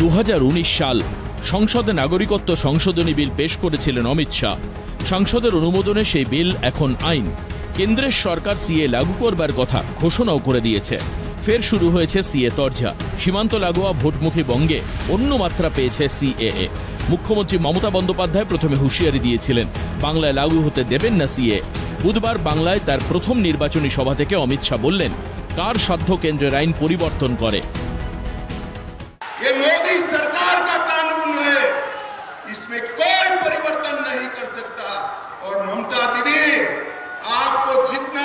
2019 সাল সংসদে নাগরিকত্ব সংশোধনী বিল পেশ করেছিলেন অমিত শাহ। সংসদের অনুমোদনে সেই বিল এখন আইন। কেন্দ্রের সরকার সিএ লাগু করবার কথা ঘোষণাও করে দিয়েছে। ফের শুরু হয়েছে সিএ তরজা। সীমান্ত লাগোয়া ভোটমুখী বঙ্গে অন্য মাত্রা পেয়েছে সিএএ। মুখ্যমন্ত্রী মমতা বন্দ্যোপাধ্যায় প্রথমে হুঁশিয়ারি দিয়েছিলেন বাংলায় লাগু হতে দেবেন না সিএ। বুধবার বাংলায় তার প্রথম নির্বাচনী সভা থেকে অমিত শাহ বললেন, কার সাধ্য কেন্দ্রের আইন পরিবর্তন করে। ये मोदी सरकार का कानून है, इसमें कोई परिवर्तन नहीं कर सकता। और ममता दीदी, आपको जितना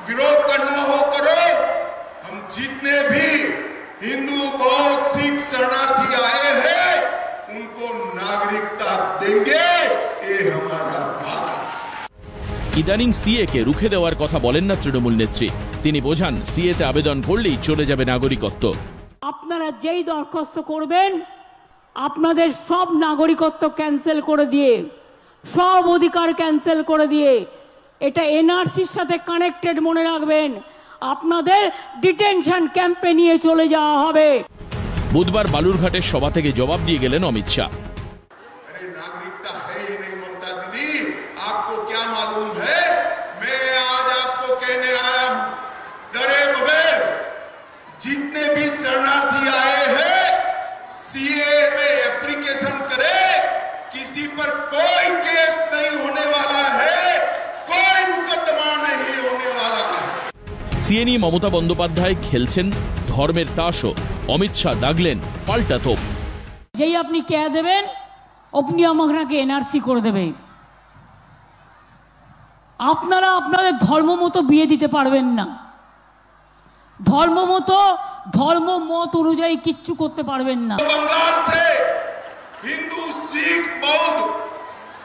विरोध करना हो करो। हम जितने भी हिंदू बौद्ध सिख शरणार्थी आए हैं उनको नागरिकता देंगे, ये हमारा वादा। ইদানিং সিএ কে রুখে দেওয়ার কথা বলেন না তৃণমূল নেত্রী। তিনি বোঝান সিএ তে আবেদন করলেই চলে যাবে নাগরিকত্ব। আপনারা যেই দরখাস্ত করবেন আপনাদের সব নাগরিকত্ব ক্যান্সেল করে দিয়ে, সব অধিকার ক্যান্সেল করে দিয়ে, এটা এনআরসির সাথে কানেক্টেড মনে রাখবেন, আপনাদের ডিটেনশন ক্যাম্পে নিয়ে চলে যাওয়া হবে। বুধবার বালুরঘাটের সভা থেকে জবাব দিয়ে গেলেন অমিত শাহ। नागरिकता है ही नहीं ममता दीदी, आपको क्या मालूम है? मैं आज आपको कहने आया हूं, डरे बगैर जितने भी शरणार्थी आए हैं सीए में एप्लीकेशन करे। किसी पर कोई केस नहीं होने वाला है, कोई मुकदमा नहीं होने वाला है। সিএ নিয়ে মমতা বন্দ্যোপাধ্যায় খেলছেন ধর্মের তাসও। অমিত শাহ দাগলেন পাল্টা তোপ। যেই আপনি কে দেবেন আপনি আমাকে এনআরসি করে দেবে। আপনারা আপনাদের ধর্ম মতো বিয়ে দিতে পারবেন না, ধর্ম মত অনুযায়ী কিচ্ছু করতে পারবেন না। बंगाल से हिंदू सिख बौद्ध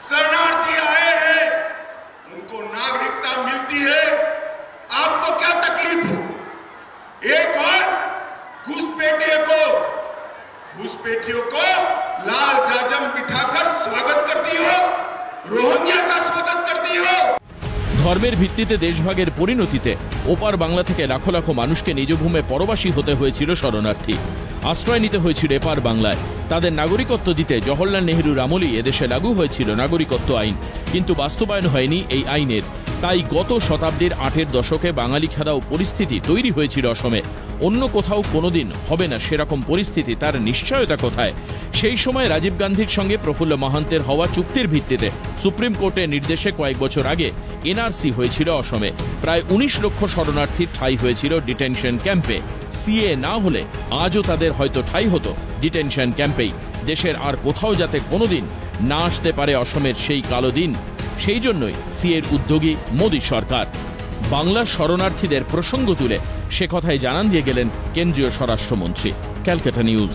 शरणार्थी आए हैं, उनको नागरिकता मिलती है। आपको क्या तकलीफ हो? एक और घुसपैठियों को लाल जाजम बिठाकर स्वागत करती हो, रोहिंग्या का स्वागत करती हो। ধর্মের ভিত্তিতে দেশভাগের পরিণতিতে ওপার বাংলা থেকে লাখো লাখো মানুষকে নিজ ভূমে পরবাসী হতে হয়েছিল শরণার্থী। আশ্রয় নিতে হয়েছিল এপার বাংলায়। তাদের নাগরিকত্ব দিতে জওহরলাল নেহরুর আমলেই এদেশে লাগু হয়েছিল নাগরিকত্ব আইন, কিন্তু বাস্তবায়ন হয়নি এই আইনের। তাই গত শতাব্দীর ৮-এর দশকে বাঙালি খেদাও পরিস্থিতি তৈরি হয়েছিল অসমে। অন্য কোথাও কোনোদিন হবে না সেরকম পরিস্থিতি, তার নিশ্চয়তা কোথায়? সেই সময় রাজীব গান্ধীর সঙ্গে প্রফুল্ল মাহান্তের হওয়া চুক্তির ভিত্তিতে সুপ্রিম কোর্টের নির্দেশে কয়েক বছর আগে এনআরসি হয়েছিল অসমে। প্রায় ১৯ লক্ষ শরণার্থীর ঠাঁই হয়েছিল ডিটেনশন ক্যাম্পে। সিএ না হলে আজও তাদের হয়তো ঠাঁই হতো ডিটেনশন ক্যাম্পেই। দেশের আর কোথাও যাতে কোনোদিন না আসতে পারে অসমের সেই কালো দিন, সেই জন্যই সিএর উদ্যোগী মোদী সরকার। বাংলার শরণার্থীদের প্রসঙ্গ তুলে সে কথাই জানান দিয়ে গেলেন কেন্দ্রীয় স্বরাষ্ট্রমন্ত্রী। ক্যালকাটা নিউজ।